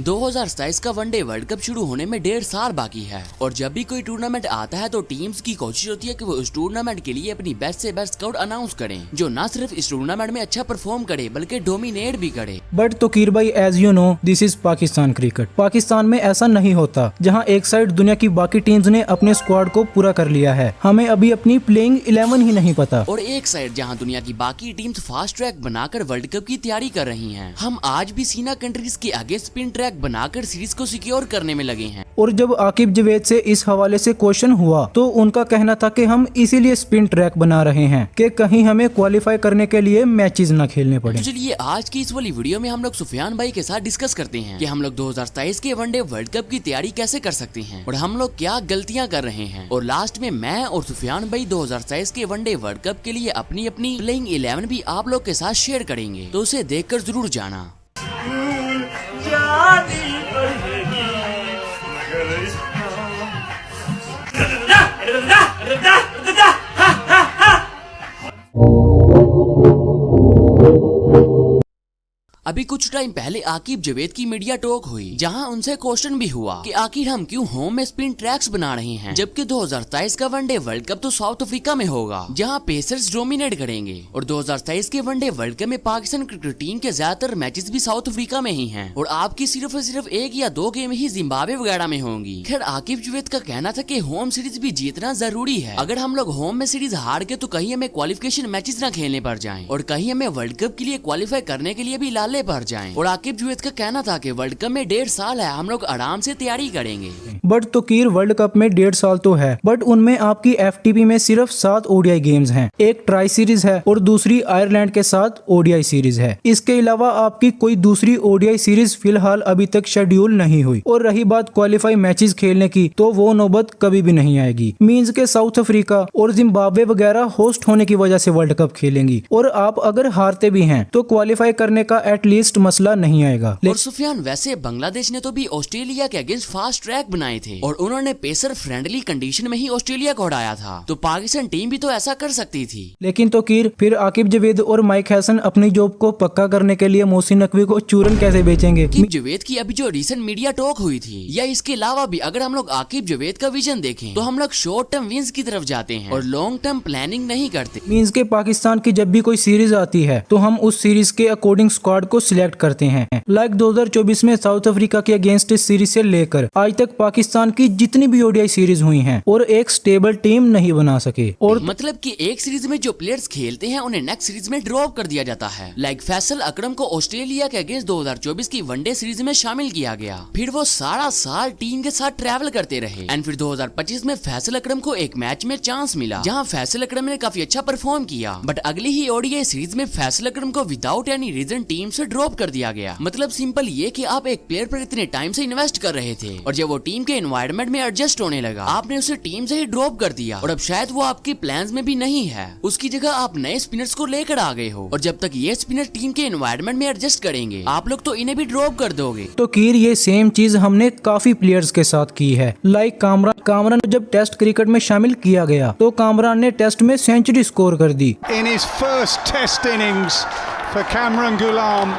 2027 का one day world cup शुरू होने में 1.5 साल बाकी है और जब भी कोई टूर्नामेंट आता है तो टीम्स की कोशिश होती है कि वो उस टूर्नामेंट के लिए अपनी बेस्ट से बेस्ट स्क्वाड अनाउंस करें, जो न सिर्फ इस टूर्नामेंट में अच्छा परफॉर्म करे बल्कि डोमिनेट भी करे। बट तोकीर भाई, as you know, this is Pakistan cricket. Pakistan में ऐसा नहीं होता, जहां एक साइड दुनिया की बाकी टीम्स ने अपने स्क्वाड को पूरा कर लिया है, हमें अभी अपनी प्लेइंग 11 ही नहीं पता, और एक साइड जहां दुनिया की बाकी टीम्स फास्ट ट्रैक बनाकर वर्ल्ड कप की तैयारी कर रही हैं। हम आज भी सीना कंट्रीज के आगे स्पिन ट्रैक बनाकर सीरीज को सिक्योर करने में लगे हैं। और जब आकिब जवेद से इस हवाले से क्वेश्चन हुआ तो उनका कहना था कि हम इसीलिए स्पिन ट्रैक बना रहे हैं कि कहीं हमें क्वालिफाई करने के लिए मैचेस न खेलने पड़े। तो चलिए आज की इस वाली वीडियो में हम लोग सुफियान भाई के साथ डिस्कस करते हैं कि हम लोग 2027 के वनडे वर्ल्ड कप की तैयारी कैसे कर सकते हैं और हम लोग क्या गलतियां कर रहे हैं। और लास्ट में मैं और सुफियान भाई 2027 के वनडे वर्ल्ड कप के लिए अपनी अपनी प्लेइंग 11 भी आप लोग के साथ शेयर करेंगे, तो उसे देखकर जरूर जाना। अभी कुछ टाइम पहले आकिब जवेद की मीडिया टॉक हुई, जहां उनसे क्वेश्चन भी हुआ कि आखिर हम क्यों होम में स्पिन ट्रैक्स बना रहे हैं, जबकि 2027 का वनडे वर्ल्ड कप तो साउथ अफ्रीका में होगा, जहां पेसर्स डोमिनेट करेंगे। और 2027 के वनडे वर्ल्ड कप में पाकिस्तान क्रिकेट टीम के ज्यादातर मैचेस भी साउथ अफ्रीका में ही हैं और आपकी सिर्फ और सिर्फ 1 या 2 गेम ही जिम्बाब्वे वगैरह में होंगी। खैर आकिब जवेद का कहना था कि होम सीरीज भी जीतना जरूरी है। अगर हम लोग होम में सीरीज हार गए तो कहीं हमें क्वालिफिकेशन मैचेस न खेलने पड़ जाएं और कहीं हमें वर्ल्ड कप के लिए क्वालिफाई करने के लिए भी लाले पर जाएं। और आकिब जवेद का कहना था कि वर्ल्ड कप में 1.5 साल है, हम लोग आराम से तैयारी करेंगे। बट तोकीर, वर्ल्ड कप में 1.5 साल तो है, बट उनमें आपकी FTP में सिर्फ 7 ODI गेम्स हैं, एक ट्राई सीरीज है और दूसरी आयरलैंड के साथ ODI सीरीज है। इसके अलावा आपकी कोई दूसरी ODI सीरीज फिलहाल अभी तक शेड्यूल नहीं हुई। और रही बात क्वालिफाई मैचेस खेलने की, तो वो नौबत कभी भी नहीं आएगी। मींस के साउथ अफ्रीका और जिम्बाब्वे वगैरह होस्ट होने की वजह से वर्ल्ड कप खेलेंगी और आप अगर हारते भी हैं तो क्वालिफाई करने का एटलीस्ट मसला नहीं आएगा। और सुफियान, वैसे बांग्लादेश ने तो भी ऑस्ट्रेलिया के अगेंस्ट फास्ट ट्रैक बनाए थे और उन्होंने पेसर फ्रेंडली कंडीशन में ही ऑस्ट्रेलिया को हराया था, तो पाकिस्तान टीम भी तो ऐसा कर सकती थी। लेकिन तोकीर, फिर आकिब जवेद और माइक हैसन अपनी जॉब को पक्का करने के लिए मोहसिन नकवी को चूरन कैसे बेचेंगे? आकिब जवेद की अभी जो रिसेंट मीडिया टॉक हुई थी, या इसके अलावा भी अगर हम लोग आकिब जवेद का विजन देखें तो हम लोग शॉर्ट टर्म विंस की तरफ जाते हैं और लॉन्ग टर्म प्लानिंग नहीं करते। मींस के पाकिस्तान की जब भी कोई सीरीज आती है तो हम उस सीरीज के अकॉर्डिंग स्क्वाड को सिलेक्ट करते हैं। लाइक 2024 में साउथ अफ्रीका के अगेंस्ट सीरीज से लेकर आज तक पाकिस्तान की जितनी भी ODI सीरीज हुई हैं और एक स्टेबल टीम नहीं बना सके। और मतलब कि एक सीरीज में जो प्लेयर्स खेलते हैं उन्हें नेक्स्ट सीरीज में ड्रॉप कर दिया जाता है। लाइक फैसल अकरम को ऑस्ट्रेलिया के अगेंस्ट 2024 की वनडे सीरीज में शामिल किया गया, फिर वो सारा साल टीम के साथ ट्रैवल करते रहे एंड फिर 2025 में फैसल अकरम को एक मैच में चांस मिला, जहां फैसल अकरम ने काफी अच्छा परफॉर्म किया, बट अगली ही ODI सीरीज में फैसल अकरम को विदाउट एनी रीजन टीम से ड्रॉप कर दिया गया। मतलब सिंपल ये कि आप एक प्लेयर पर इतने टाइम से इन्वेस्ट कर रहे थे और जब वो टीम के एनवायरनमेंट में एडजस्ट होने लगा आपने उसे टीम से ही ड्रॉप कर दिया और अब शायद वो आपके प्लान्स में भी नहीं है। उसकी जगह आप नए स्पिनर्स को लेकर आ गए हो और जब तक ये स्पिनर टीम के एनवायरनमेंट में एडजस्ट करेंगे आप लोग तो इन्हें भी ड्रॉप कर दोगे। तो कीर, ये सेम चीज हमने काफी प्लेयर्स के साथ की है। लाइक कामरान को जब टेस्ट क्रिकेट में शामिल किया गया तो कामरान ने टेस्ट में सेंचुरी स्कोर कर दी। In his first test innings for Kamran Ghulam,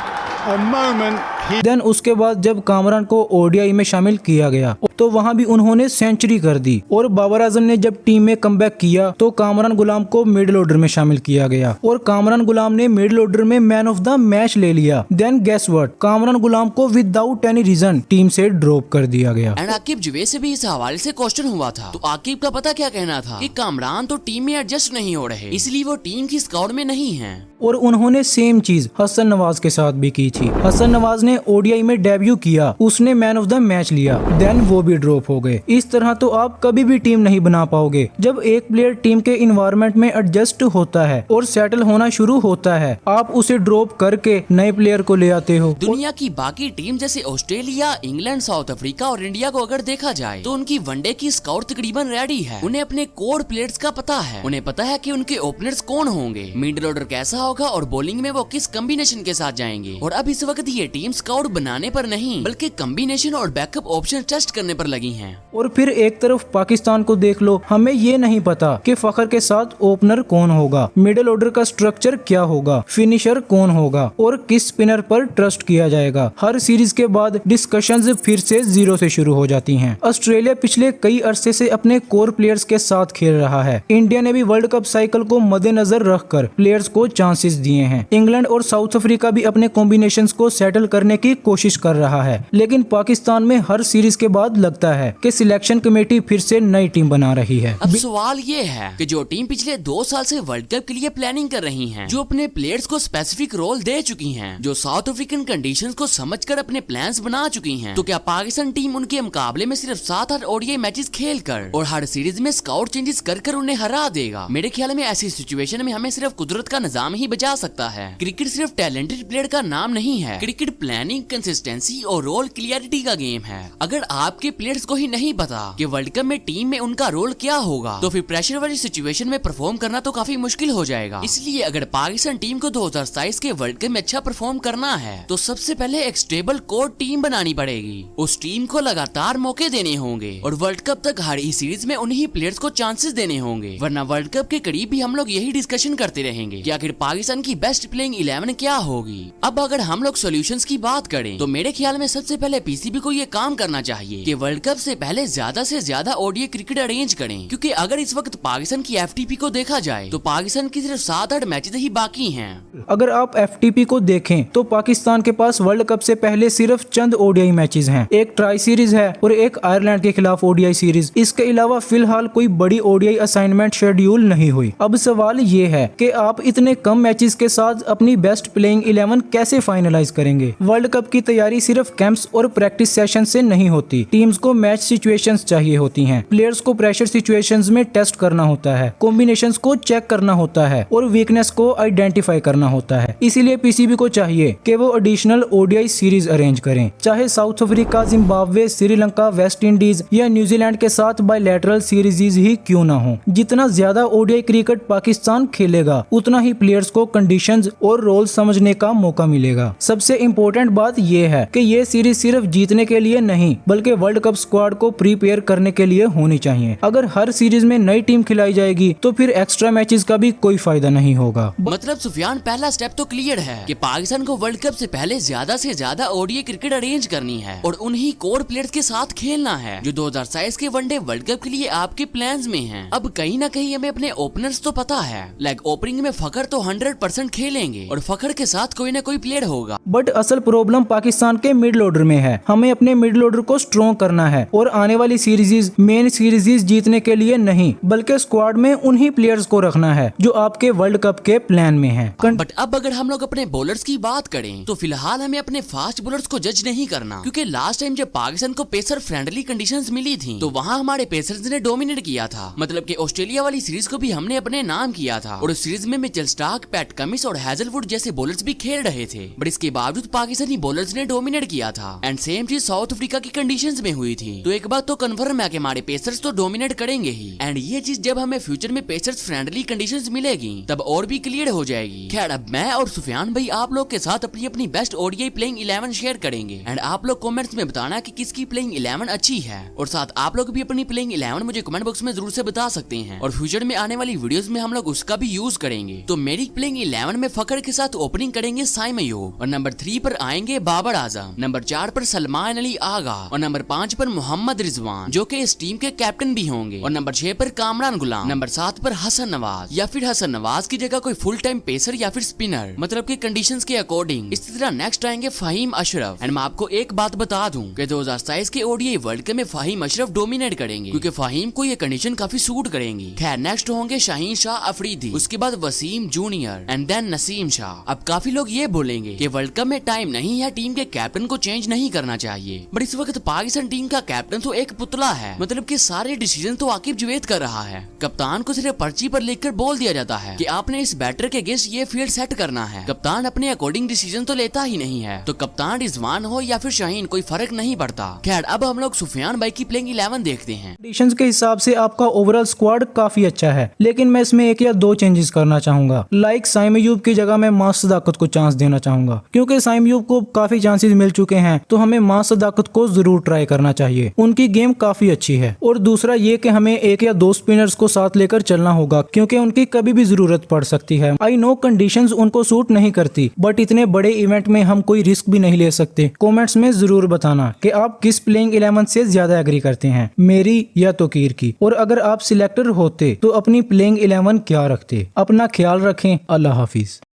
a moment then उसके बाद जब कामरान को ODI में शामिल किया गया तो वहां भी उन्होंने सेंचुरी कर दी। और बाबर आजम ने जब टीम में कमबैक किया तो कामरान गुलाम को मिडिल ऑर्डर में शामिल किया गया और कामरान गुलाम ने मिडिल ऑर्डर में मैन ऑफ द मैच ले लिया। देन गेस व्हाट, कामरान गुलाम को विदाउट एनी रीजन टीम से ड्रॉप कर दिया गया। एंड आकिब जवेद से भी इस हवाले से क्वेश्चन हुआ था, तो आकिब का पता क्या कहना था कि कामरान तो टीम में एडजस्ट नहीं हो रहे, इसलिए वो टीम की स्क्वाड में नहीं है। और उन्होंने सेम चीज हसन नवाज के साथ भी की थी। हसन नवाज ने ODI में डेब्यू किया, उसने मैन ऑफ द मैच लिया, देन वो भी ड्रॉप हो गए। इस तरह तो आप कभी भी टीम नहीं बना पाओगे। जब एक प्लेयर टीम के इन्वायरमेंट में एडजस्ट होता है और सेटल होना शुरू होता है, आप उसे ड्रॉप करके नए प्लेयर को ले आते हो। दुनिया की बाकी टीम जैसे ऑस्ट्रेलिया, इंग्लैंड, साउथ अफ्रीका और इंडिया को अगर देखा जाए तो उनकी वनडे की स्क्वाड तकरीबन रेडी है। उन्हें अपने कोर प्लेयर्स का पता है, उन्हें पता है कि उनके ओपनर्स कौन होंगे, मिडिल ऑर्डर कैसा होगा और बॉलिंग में वो किस कॉम्बिनेशन के साथ जाएंगे। और अब इस वक्त ये टीम स्क्वाड बनाने पर नहीं बल्कि कॉम्बिनेशन और बैकअप ऑप्शन टेस्ट करने पर लगी हैं। और फिर एक तरफ पाकिस्तान को देख लो, हमें ये नहीं पता कि फखर के साथ ओपनर कौन होगा, मिडिल ऑर्डर का स्ट्रक्चर क्या होगा, फिनिशर कौन होगा और किस स्पिनर पर ट्रस्ट किया जाएगा। हर सीरीज के बाद डिस्कशंस फिर से जीरो से शुरू हो जाती हैं। ऑस्ट्रेलिया पिछले कई अरसे से अपने कोर प्लेयर्स के साथ खेल रहा है। इंडिया ने भी वर्ल्ड कप साइकिल को मद्देनजर रखकर प्लेयर्स को चांसेस दिए हैं। इंग्लैंड और साउथ अफ्रीका भी अपने कॉम्बिनेशंस को सेटल करने की कोशिश कर रहा है, लेकिन पाकिस्तान में हर सीरीज के बाद लगता है कि सिलेक्शन कमेटी फिर से नई टीम बना रही है। अब सवाल ये है कि जो टीम पिछले 2 साल से वर्ल्ड कप के लिए प्लानिंग कर रही हैं, जो अपने प्लेयर्स को स्पेसिफिक रोल दे चुकी हैं, जो साउथ अफ्रीकन कंडीशंस को समझकर अपने प्लान्स बना चुकी हैं, तो क्या पाकिस्तान टीम उनके मुकाबले में सिर्फ 7-8 ओडीआई मैचेस खेलकर और हर सीरीज में स्काउट चेंजेस कर उन्हें हरा देगा? मेरे ख्याल में ऐसी सिचुएशन में हमें सिर्फ कुदरत का निजाम ही बचा सकता है। क्रिकेट सिर्फ टैलेंटेड प्लेयर का नाम नहीं है, क्रिकेट प्लानिंग, कंसिस्टेंसी और रोल क्लियरिटी का गेम है। अगर आपके प्लेयर्स को ही नहीं पता कि वर्ल्ड कप में टीम में उनका रोल क्या होगा, तो फिर प्रेशर वाली सिचुएशन में परफॉर्म करना तो काफी मुश्किल हो जाएगा। इसलिए अगर पाकिस्तान टीम को 2027 के वर्ल्ड कप में अच्छा परफॉर्म करना है, तो सबसे पहले एक स्टेबल कोर टीम बनानी पड़ेगी। उस टीम को लगातार मौके देने होंगे और वर्ल्ड कप तक हर ही सीरीज में उन्हीं प्लेयर्स को चांसेस देने होंगे, वरना वर्ल्ड कप के करीब भी हम लोग यही डिस्कशन करते रहेंगे कि आखिर पाकिस्तान की बेस्ट प्लेइंग 11 क्या होगी। अब अगर हम लोग सॉल्यूशंस की बात करें, तो मेरे ख्याल में सबसे पहले पीसीबी को ये काम करना चाहिए कि वर्ल्ड कप से पहले ज्यादा से ज्यादा ओडीआई क्रिकेट अरेंज करें, क्योंकि अगर इस वक्त पाकिस्तान की एफटीपी को देखा जाए तो पाकिस्तान की सिर्फ 7-8 मैचेस ही बाकी हैं। अगर आप एफटीपी को देखें तो पाकिस्तान के पास वर्ल्ड कप से पहले सिर्फ चंद ओडीआई मैचेस हैं। एक ट्राई सीरीज है और एक आयरलैंड के खिलाफ ओडीआई सीरीज। इसके अलावा फिलहाल कोई बड़ी ओडीआई असाइनमेंट शेड्यूल नहीं हुई। अब सवाल ये है कि आप इतने कम मैचेस के साथ अपनी बेस्ट प्लेइंग 11 कैसे फाइनलाइज करेंगे? वर्ल्ड कप की तैयारी सिर्फ कैंप्स और प्रैक्टिस सेशन से नहीं होती। टीम्स को मैच सिचुएशंस चाहिए होती हैं, प्लेयर्स को प्रेशर सिचुएशंस में टेस्ट करना होता है, कॉम्बिनेशंस को चेक करना होता है और वीकनेस को आइडेंटिफाई करना होता है। इसीलिए पीसीबी को चाहिए कि वो एडिशनल ओडीआई सीरीज अरेंज करें, चाहे south Africa, Zimbabwe, Sri Lanka, West Indies या न्यूजीलैंड के साथ बायलैटरल सीरीज ही क्यों ना हो। जितना ज्यादा ओडीआई क्रिकेट पाकिस्तान खेलेगा, उतना ही प्लेयर्स को कंडीशंस और रोल समझने का मौका मिलेगा। सबसे इम्पोर्टेंट बात यह है कि ये सीरीज सिर्फ जीतने के लिए नहीं, बल्कि वर्ल्ड कप स्क्वाड को प्रिपेयर करने के लिए होनी चाहिए। अगर हर सीरीज में नई टीम खिलाई जाएगी तो फिर एक्स्ट्रा मैचेस का भी कोई फायदा नहीं होगा। मतलब सुफियान, पहला स्टेप तो क्लियर है कि पाकिस्तान को वर्ल्ड कप से पहले ज्यादा से ज्यादा ओडीआई क्रिकेट अरेंज करनी है और उन्हीं कोर प्लेयर्स के साथ खेलना है जो 2027 के वनडे वर्ल्ड कप के लिए आपके प्लान्स में हैं। अब कहीं ना कहीं हमें अपने ओपनर्स तो पता है, लाइक ओपनिंग में फखर तो 100% खेलेंगे और फखर के साथ कोई ना कोई प्लेयर होगा। बट असल प्रॉब्लम पाकिस्तान के मिडिल ऑर्डर में है। हमें अपने मिडिल ऑर्डर को स्ट्रॉन्ग करना है और आने वाली सीरीज, मेन सीरीज जीतने के लिए नहीं, बल्कि स्क्वाड में उन्हीं प्लेयर्स को रखना है जो आपके वर्ल्ड कप के प्लान में है। बट अब अगर हम लोग अपने बॉलर्स की बात करें, तो फिलहाल हमें अपने फास्ट बॉलर्स को जज नहीं करना, क्योंकि लास्ट टाइम जब पाकिस्तान को पेसर फ्रेंडली कंडीशंस मिली थी, तो वहाँ हमारे पेसर्स ने डोमिनेट किया था। मतलब कि ऑस्ट्रेलिया वाली सीरीज को भी हमने अपने नाम किया था और उस सीरीज में मिचेल स्टार्क, पैट कमिंस और हैजलवुड जैसे बॉलर्स भी खेल रहे थे, बट इसके बावजूद पाकिस्तानी बॉलर्स ने डोमिनेट किया था। एंड सेम चीज साउथ अफ्रीका की कंडीशंस में हुई थी। तो एक बात तो कन्फर्म है कि हमारे पेसर्स तो डोमिनेट करेंगे ही। एंड ये चीज जब हमें फ्यूचर में पेसर्स फ्रेंडली कंडीशंस मिलेगी, तब और भी क्लियर हो जाएगी। खैर, अब मैं और सुफियान भाई आप लोग के साथ अपनी अपनी बेस्ट ओडीआई प्लेइंग 11 शेयर करेंगे एंड आप लोग कमेंट्स में बताना कि किसकी प्लेइंग 11 अच्छी है, और साथ आप लोग भी अपनी प्लेइंग 11 मुझे कमेंट बॉक्स में जरूर से बता सकते हैं और फ्यूचर में आने वाली वीडियोस में हम लोग उसका भी यूज करेंगे। तो मेरी प्लेइंग 11 में फखर के साथ ओपनिंग करेंगे साइम अयूब और नंबर 3 पर आएंगे बाबर आजम, नंबर 4 पर सलमान अली आगा और नंबर 5 पर मोहम्मद रिजवान जो कि इस टीम के कैप्टन भी होंगे, और नंबर 6 पर कामरान गुलाम, नंबर 7 पर हसन नवाज, या फिर हसन नवाज की जगह कोई फुल टाइम पेसर या फिर स्पिनर, मतलब कि कंडीशंस के अकॉर्डिंग। इसी तरह नेक्स्ट आएंगे फहीम अशरफ। एंड मैं आपको एक बात बता दूं कि 2027 के ओडीआई वर्ल्ड कप में फहीम अशरफ डोमिनेट करेंगे, क्योंकि फहीम को ये कंडीशन काफी सूट करेंगी। खैर, नेक्स्ट होंगे शाहीन शाह अफरीदी, उसके बाद Wasim junior and then Naseem Shah. अब काफी लोग ये बोलेंगे कि वर्ल्ड कप में टाइम नहीं है, टीम के कैप्टन को चेंज नहीं करना चाहिए, बट इस वक्त पाकिस्तान टीम का कैप्टन तो एक पुतला है। मतलब कि सारे डिसीजन तो आकिब जुवैद कर रहा है। कप्तान को सिर्फ पर्ची पर लिखकर बोल दिया जाता है कि आपने इस बैटर के अगेंस्ट ये फील्ड टीममेट सेट करना है। कप्तान अपने अकॉर्डिंग डिसीजन तो लेता ही नहीं है, तो कप्तान रिजवान हो या फिर शाहीन कोई फर्क नहीं पड़ता। खैर अब हम लोग सुफियान भाई की प्लेइंग 11 देखते हैं। कंडीशंस के हिसाब से आपका ओवरऑल स्क्वाड काफी अच्छा है, लेकिन मैं इसमें एक या दो चेंजेस करना चाहूंगा। लाइक साइम अयूब की जगह मैं मास सदाकत को चांस देना चाहूंगा, क्योंकि साइम अयूब को काफी चांसेस मिल चुके हैं, तो हमें मास सदाकत को जरूर ट्राई करना चाहिए। उनकी गेम काफी अच्छी है। और दूसरा ये कि हमें एक या दो स्पिनर्स को साथ लेकर चलना होगा, क्योंकि उनकी कभी भी जरूरत पड़ सकती है। आई नो कंडीशंस उनको सूट नहीं करती, बट इतने बड़े इवेंट में हम कोई रिस्क भी नहीं ले सकते। कमेंट्स में जरूर बताना कि आप किस प्लेइंग 11 से ज्यादा एग्री करते हैं, मेरी या तोकीर की। और अगर आप सिलेक्टर होते तो अपनी प्लेइंग 11 क्या रखते। अपना ख्याल रखें। अल्लाह हाफिज।